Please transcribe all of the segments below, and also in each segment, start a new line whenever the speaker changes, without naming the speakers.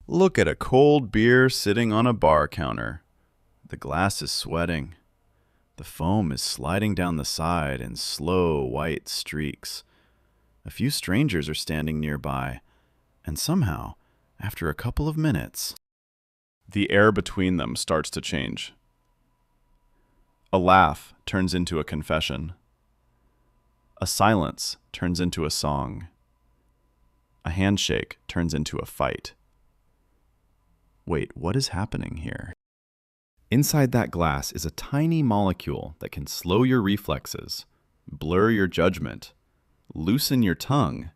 Look at a cold beer sitting on a bar counter. The glass is sweating. The foam is sliding down the side in slow white streaks. A few strangers are standing nearby, and somehow, after a couple of minutes, the air between them starts to change. A laugh turns into a confession. A silence turns into a song. A handshake turns into a fight. Wait, what is happening here? Inside that glass is a tiny molecule that can slow your reflexes, blur your judgment, loosen your tongue,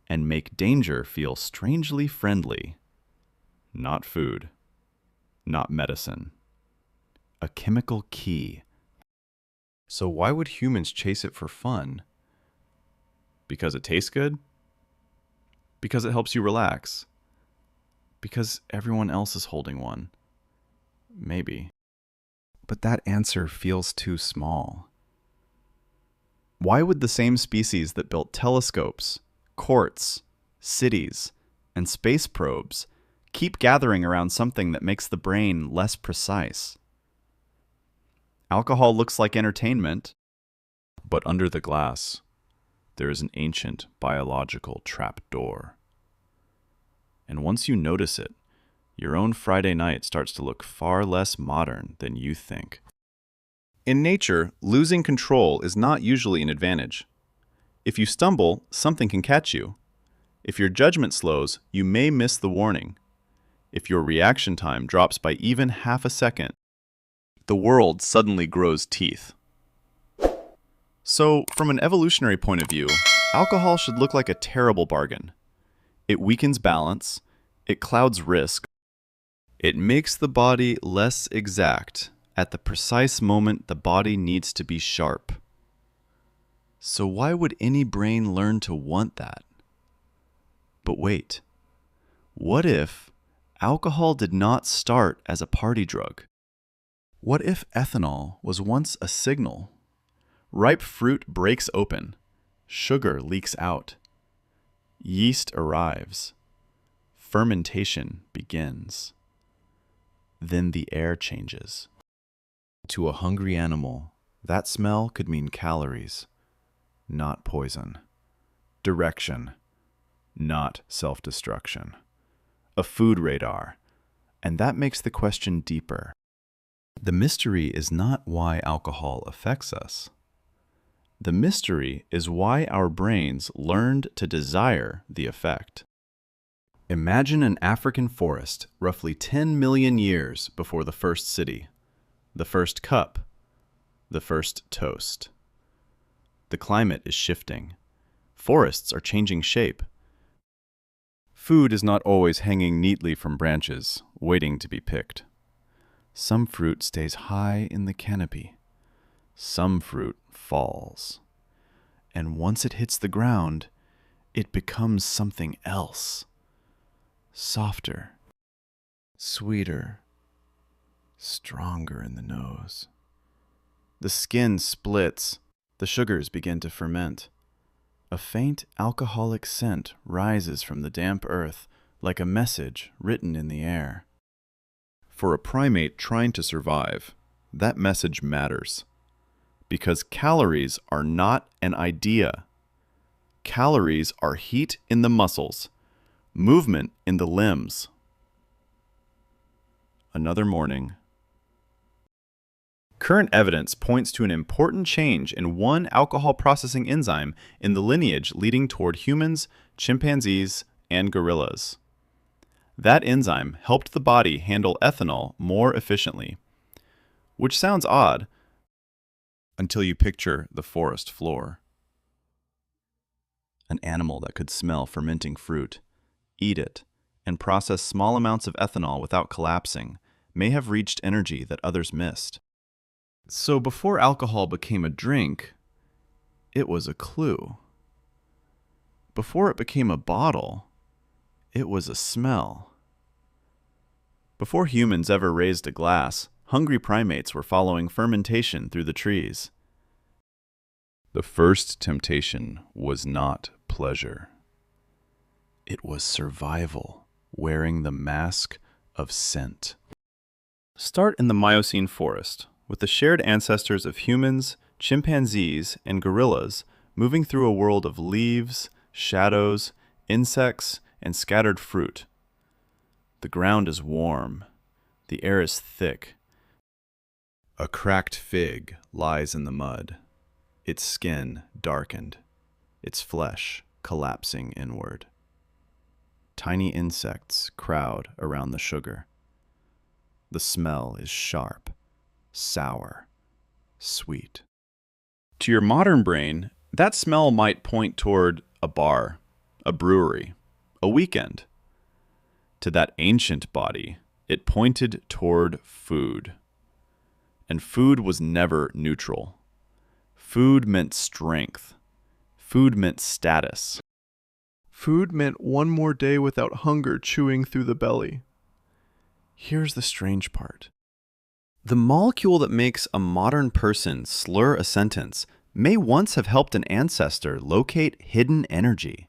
and make danger feel strangely friendly. Not food. Not medicine. A chemical key. So why would humans chase it for fun? Because it tastes good? Because it helps you relax? Because everyone else is holding one? Maybe. But that answer feels too small. Why would the same species that built telescopes, courts, cities, and space probes keep gathering around something that makes the brain less precise? Alcohol looks like entertainment, but under the glass, there is an ancient biological trapdoor. And once you notice it, your own Friday night starts to look far less modern than you think. In nature, losing control is not usually an advantage. If you stumble, something can catch you. If your judgment slows, you may miss the warning. If your reaction time drops by even half a second, the world suddenly grows teeth. So, from an evolutionary point of view, alcohol should look like a terrible bargain. It weakens balance, it clouds risk, it makes the body less exact at the precise moment the body needs to be sharp. So why would any brain learn to want that? But wait, what if alcohol did not start as a party drug? What if ethanol was once a signal? Ripe fruit breaks open, sugar leaks out, yeast arrives, fermentation begins. Then the air changes. To a hungry animal, that smell could mean calories, not poison. Direction, not self-destruction. A food radar, and that makes the question deeper. The mystery is not why alcohol affects us. The mystery is why our brains learned to desire the effect. Imagine an African forest roughly 10 million years before the first city, the first cup, the first toast. The climate is shifting. Forests are changing shape. Food is not always hanging neatly from branches, waiting to be picked. Some fruit stays high in the canopy. Some fruit falls. And once it hits the ground, it becomes something else. Softer, sweeter, stronger in the nose. The skin splits. The sugars begin to ferment. A faint alcoholic scent rises from the damp earth like a message written in the air. For a primate trying to survive, that message matters. Because calories are not an idea. Calories are heat in the muscles, movement in the limbs. Another morning. Current evidence points to an important change in one alcohol processing enzyme in the lineage leading toward humans, chimpanzees, and gorillas. That enzyme helped the body handle ethanol more efficiently, which sounds odd until you picture the forest floor. An animal that could smell fermenting fruit, eat it, and process small amounts of ethanol without collapsing may have reached energy that others missed. So before alcohol became a drink, it was a clue. Before it became a bottle, it was a smell. Before humans ever raised a glass, hungry primates were following fermentation through the trees. The first temptation was not pleasure. It was survival. wearing the mask of scent.
Start in the Miocene forest, with the shared ancestors of humans, chimpanzees, and gorillas moving through a world of leaves, shadows, insects, and scattered fruit. The ground is warm. The air is thick.
A cracked fig lies in the mud, its skin darkened, its flesh collapsing inward. Tiny insects crowd around the sugar. The smell is sharp, sour, sweet.
To your modern brain, that smell might point toward a bar, a brewery, a weekend. To that ancient body, it pointed toward food. And food was never neutral. Food meant strength. Food meant status.
Food meant one more day without hunger chewing through the belly.
Here's the strange part.
The molecule that makes a modern person slur a sentence may once have helped an ancestor locate hidden energy.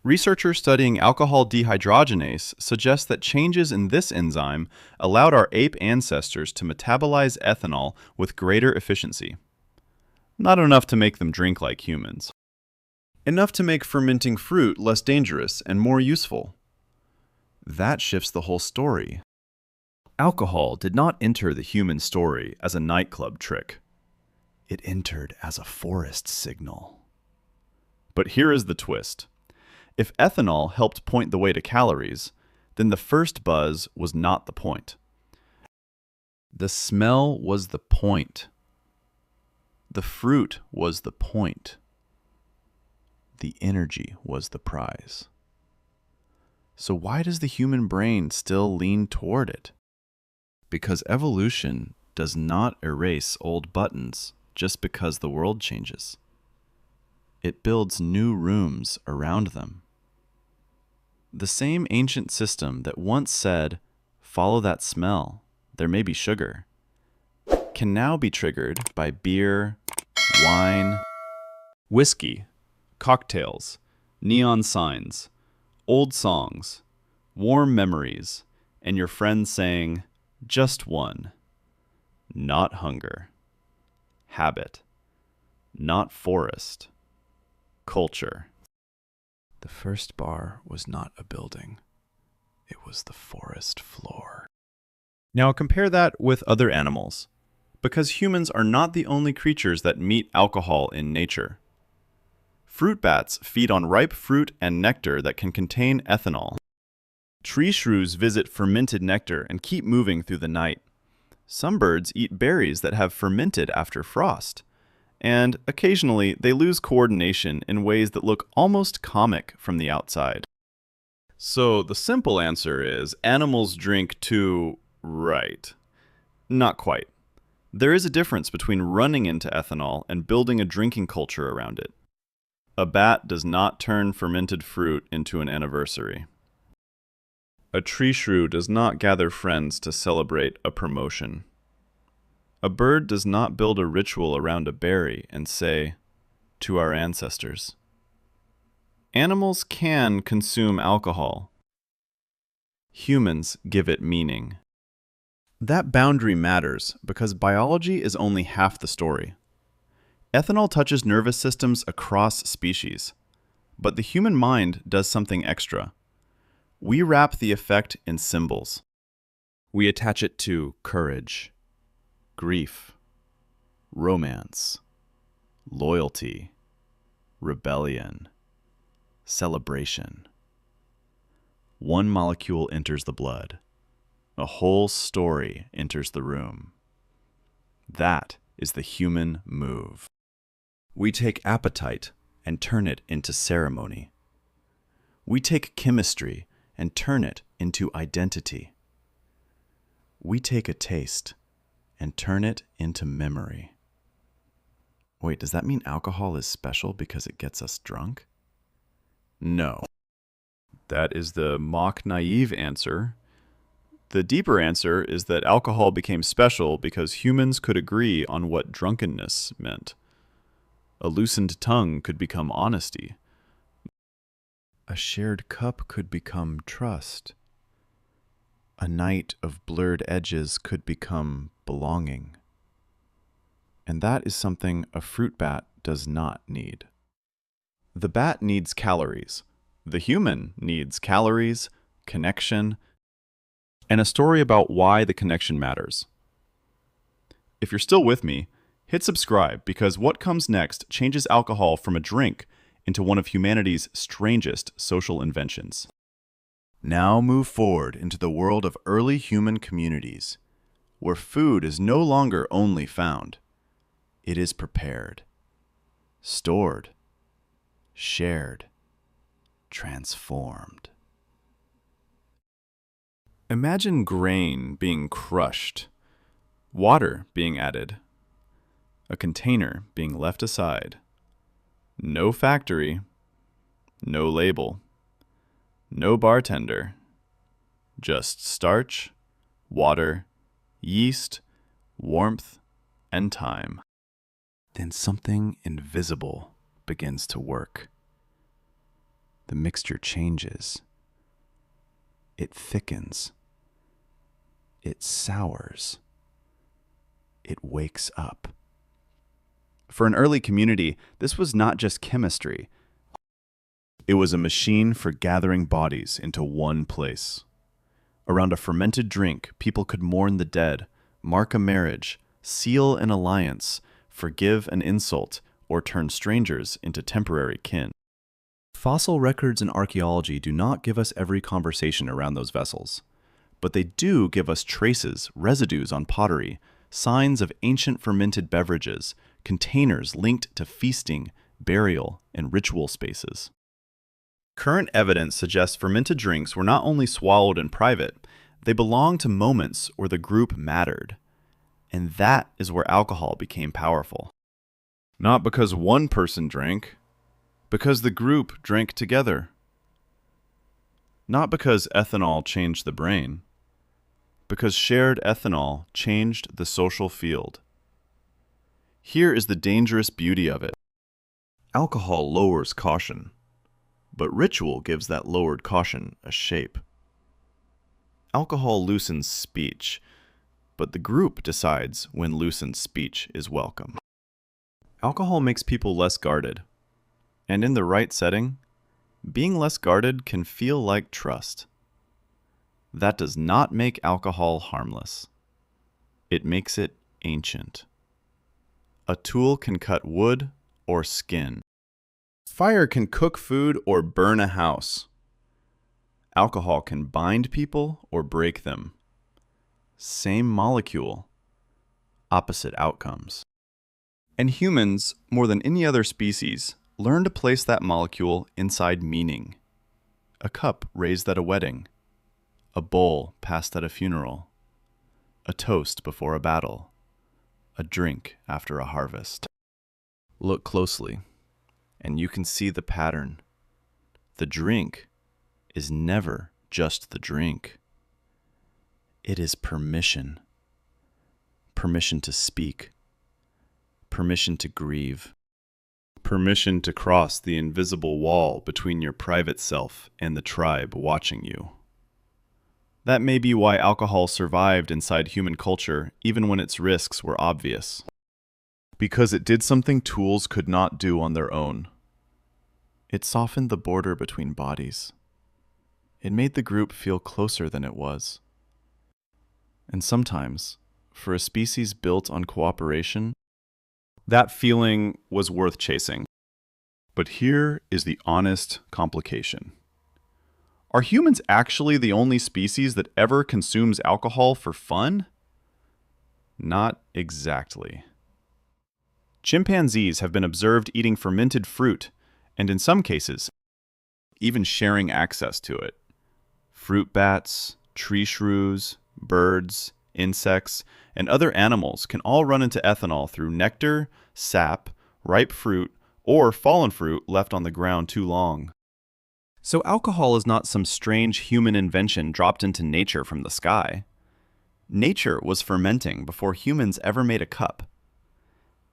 Researchers studying alcohol dehydrogenase suggest that changes in this enzyme allowed our ape ancestors to metabolize ethanol with greater efficiency. Not enough to make them drink like humans. Enough to make fermenting fruit less dangerous and more useful.
That shifts the whole story.
Alcohol did not enter the human story as a nightclub trick.
It entered as a forest signal.
But here is the twist. If ethanol helped point the way to calories, then the first buzz was not the point. The smell was the point. The fruit was the point. The energy was the prize. So why does the human brain still lean toward it? Because evolution does not erase old buttons just because the world changes. It builds new rooms around them. The same ancient system that once said, "Follow that smell, there may be sugar," can now be triggered by beer, wine, whiskey, cocktails, neon signs, old songs, warm memories, and your friends saying, "Just one." Not hunger. Habit. Not forest. Culture.
The first bar was not a building. It was the forest floor.
Now compare that with other animals, because humans are not the only creatures that meet alcohol in nature. Fruit bats feed on ripe fruit and nectar that can contain ethanol. Tree shrews visit fermented nectar and keep moving through the night. Some birds eat berries that have fermented after frost. And occasionally they lose coordination in ways that look almost comic from the outside. So the simple answer is animals drink to right. Not quite. There is a difference between running into ethanol and building a drinking culture around it. A bat does not turn fermented fruit into an anniversary. A tree shrew does not gather friends to celebrate a promotion. A bird does not build a ritual around a berry and say, "To our ancestors." Animals can consume alcohol. Humans give it meaning. That boundary matters because biology is only half the story. Ethanol touches nervous systems across species, but the human mind does something extra. We wrap the effect in symbols. We attach it to courage, grief, romance, loyalty, rebellion, celebration. One molecule enters the blood. A whole story enters the room. That is the human move. We take appetite and turn it into ceremony. We take chemistry and turn it into identity. We take a taste and turn it into memory. Wait, does that mean alcohol is special because it gets us drunk? No. That is the mock naive answer. The deeper answer is that alcohol became special because humans could agree on what drunkenness meant. A loosened tongue could become honesty.
A shared cup could become trust. A night of blurred edges could become belonging. And that is something a fruit bat does not need. The bat needs calories. The human needs calories, connection, and a story about why the connection matters. If you're still with me, hit subscribe because what comes next changes alcohol from a drink into one of humanity's strangest social inventions. Now move forward into the world of early human communities, where food is no longer only found. It is prepared, stored, shared, transformed. Imagine grain being crushed, water being added, a container being left aside. No factory, no label, no bartender, just starch, water, yeast, warmth, and time. Then something invisible begins to work. The mixture changes. It thickens. It sours. It wakes up. For an early community, this was not just chemistry. It was a machine for gathering bodies into one place. Around a fermented drink, people could mourn the dead, mark a marriage, seal an alliance, forgive an insult, or turn strangers into temporary kin. Fossil records and archaeology do not give us every conversation around those vessels, but they do give us traces, residues on pottery, signs of ancient fermented beverages, containers linked to feasting, burial, and ritual spaces. Current evidence suggests fermented drinks were not only swallowed in private, they belonged to moments where the group mattered. And that is where alcohol became powerful. Not because one person drank, because the group drank together. Not because ethanol changed the brain, because shared ethanol changed the social field. Here is the dangerous beauty of it. Alcohol lowers caution, but ritual gives that lowered caution a shape. Alcohol loosens speech, but the group decides when loosened speech is welcome. Alcohol makes people less guarded, and in the right setting, being less guarded can feel like trust. That does not make alcohol harmless. It makes it ancient. A tool can cut wood or skin. Fire can cook food or burn a house. Alcohol can bind people or break them. Same molecule, opposite outcomes. And humans, more than any other species, learn to place that molecule inside meaning. A cup raised at a wedding. A bowl passed at a funeral. A toast before a battle. A drink after a harvest. Look closely, and you can see the pattern. The drink is never just the drink. It is permission. Permission to speak. Permission to grieve. Permission to cross the invisible wall between your private self and the tribe watching you. That may be why alcohol survived inside human culture even when its risks were obvious. Because it did something tools could not do on their own. It softened the border between bodies. It made the group feel closer than it was. And sometimes, for a species built on cooperation, that feeling was worth chasing. But here is the honest complication. Are humans actually the only species that ever consumes alcohol for fun? Not exactly. Chimpanzees have been observed eating fermented fruit, and in some cases, even sharing access to it. Fruit bats, tree shrews, birds, insects, and other animals can all run into ethanol through nectar, sap, ripe fruit, or fallen fruit left on the ground too long. So alcohol is not some strange human invention dropped into nature from the sky. Nature was fermenting before humans ever made a cup.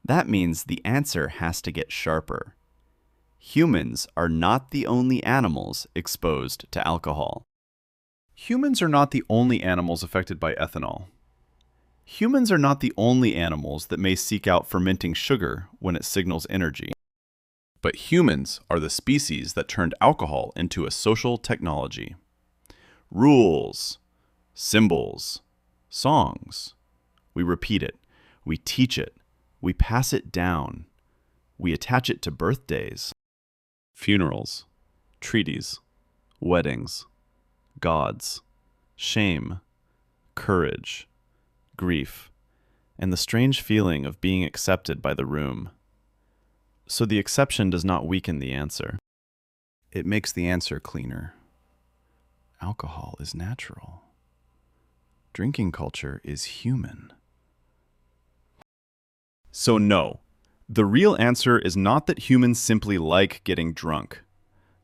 That means the answer has to get sharper. Humans are not the only animals exposed to alcohol.
Humans are not the only animals affected by ethanol. Humans are not the only animals that may seek out fermenting sugar when it signals energy. But humans are the species that turned alcohol into a social technology. Rules, symbols, songs. We repeat it. We teach it. We pass it down. We attach it to birthdays, funerals, treaties, weddings, gods, shame, courage, grief, and the strange feeling of being accepted by the room. So the exception does not weaken the answer. It makes the answer cleaner. Alcohol is natural. Drinking culture is human.
So no, the real answer is not that humans simply like getting drunk.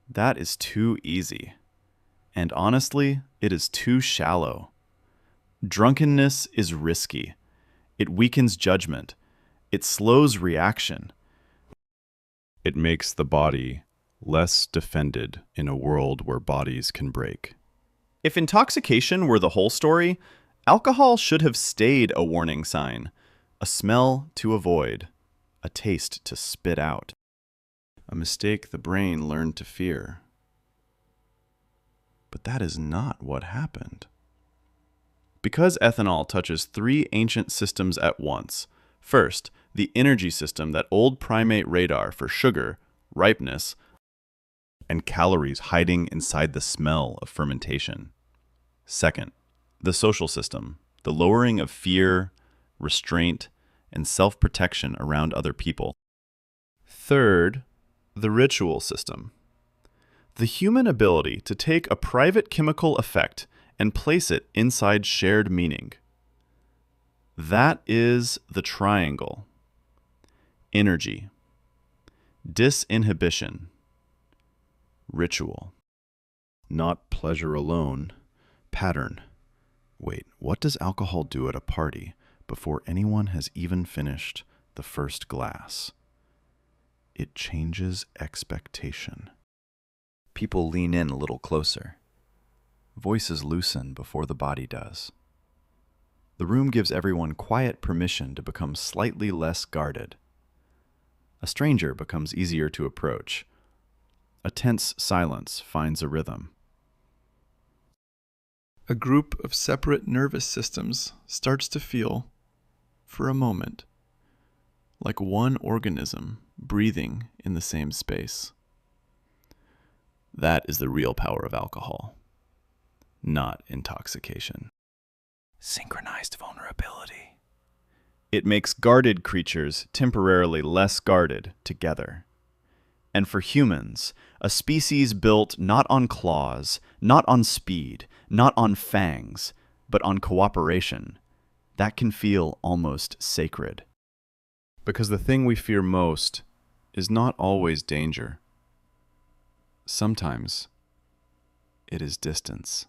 That is too easy. And honestly, it is too shallow. Drunkenness is risky. It weakens judgment. It slows reaction.
It makes the body less defended in a world where bodies can break.
If intoxication were the whole story, alcohol should have stayed a warning sign, a smell to avoid, a taste to spit out,
A mistake the brain learned to fear. But that is not what happened. Because ethanol touches three ancient systems at once. First, the energy system, that old primate radar for sugar, ripeness, and calories hiding inside the smell of fermentation. Second, the social system, the lowering of fear, restraint, and self-protection around other people. Third, the ritual system, the human ability to take a private chemical effect and place it inside shared meaning. That is the triangle. Energy, disinhibition, ritual. Not pleasure alone, pattern. Wait, what does alcohol do at a party before anyone has even finished the first glass? It changes expectation. People lean in a little closer. Voices loosen before the body does. The room gives everyone quiet permission to become slightly less guarded. A stranger becomes easier to approach. A tense silence finds a rhythm.
A group of separate nervous systems starts to feel, for a moment, like one organism breathing in the same space.
That is the real power of alcohol, not intoxication.
Synchronized vulnerability. It makes guarded creatures temporarily less guarded together. And for humans, a species built not on claws, not on speed, not on fangs, but on cooperation, that can feel almost sacred.
Because the thing we fear most is not always danger. Sometimes it is distance.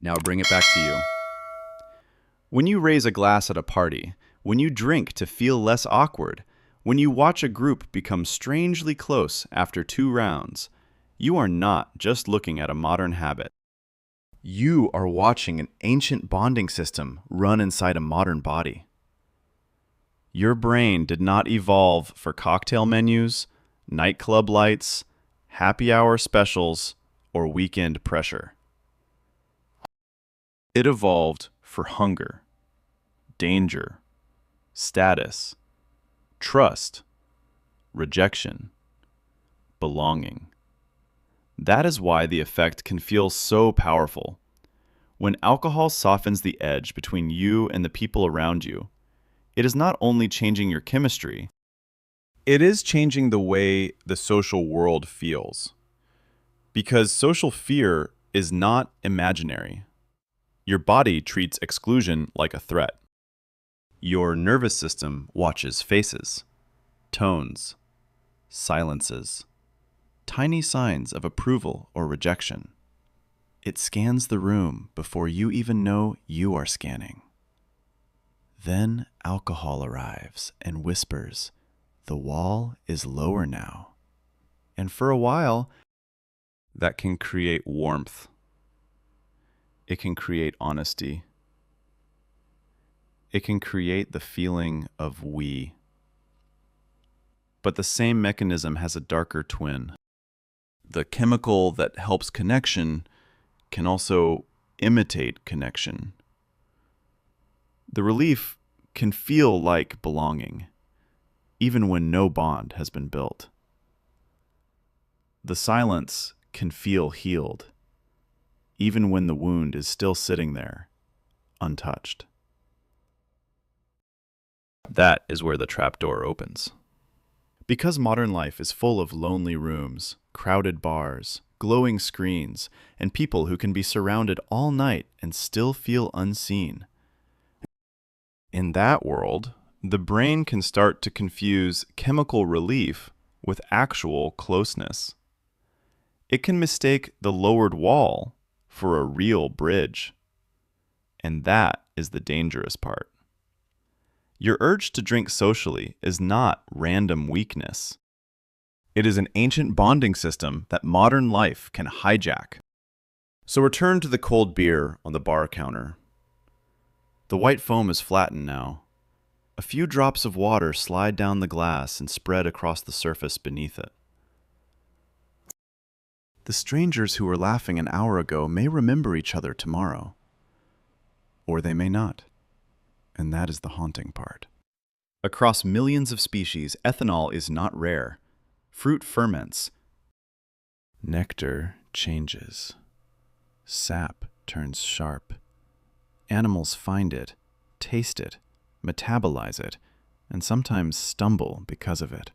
Now bring it back to you. When you raise a glass at a party, when you drink to feel less awkward, when you watch a group become strangely close after 2 rounds, you are not just looking at a modern habit. You are watching an ancient bonding system run inside a modern body. Your brain did not evolve for cocktail menus, nightclub lights, happy hour specials, or weekend pressure. It evolved for hunger, danger, status, trust, rejection, belonging. That is why the effect can feel so powerful. When alcohol softens the edge between you and the people around you, it is not only changing your chemistry, it is changing the way the social world feels. Because social fear is not imaginary. Your body treats exclusion like a threat. Your nervous system watches faces, tones, silences, tiny signs of approval or rejection. It scans the room before you even know you are scanning. Then alcohol arrives and whispers,
The wall is lower now. And for a while, that can create warmth. It can create honesty. It can create the feeling of we. But the same mechanism has a darker twin. The chemical that helps connection can also imitate connection. The relief can feel like belonging, even when no bond has been built. The silence can feel healed, even when the wound is still sitting there, untouched. That is where the trapdoor opens. Because modern life is full of lonely rooms, crowded bars, glowing screens, and people who can be surrounded all night and still feel unseen. In that world, the brain can start to confuse chemical relief with actual closeness. It can mistake the lowered wall for a real bridge. And that is the dangerous part. Your urge to drink socially is not random weakness. It is an ancient bonding system that modern life can hijack. So return to the cold beer on the bar counter. The white foam is flattened now. A few drops of water slide down the glass and spread across the surface beneath it. The strangers who were laughing an hour ago may remember each other tomorrow. Or they may not. And that is the haunting part. Across millions of species, ethanol is not rare. Fruit ferments. Nectar changes. Sap turns sharp. Animals find it, taste it, metabolize it, and sometimes stumble because of it.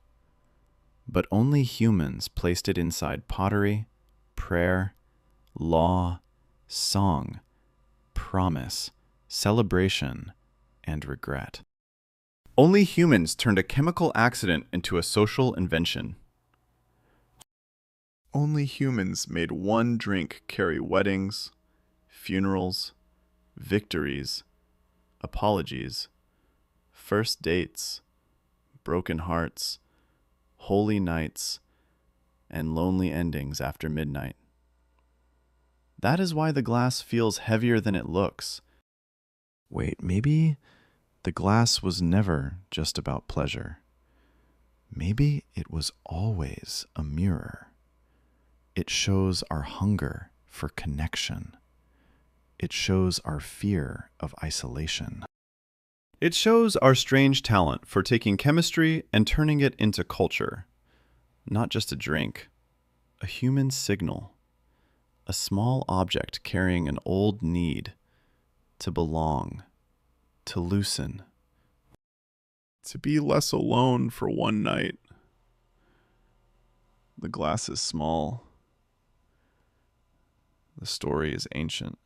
But only humans placed it inside pottery, prayer, law, song, promise, celebration, and regret. Only humans turned a chemical accident into a social invention. Only humans made one drink carry weddings, funerals, victories, apologies, first dates, broken hearts, holy nights, and lonely endings after midnight. That is why the glass feels heavier than it looks. Wait, maybe the glass was never just about pleasure. Maybe it was always a mirror. It shows our hunger for connection. It shows our fear of isolation. It shows our strange talent for taking chemistry and turning it into culture. Not just a drink, a human signal. A small object carrying an old need to belong, to loosen, to be less alone for one night. The glass is small. The story is ancient.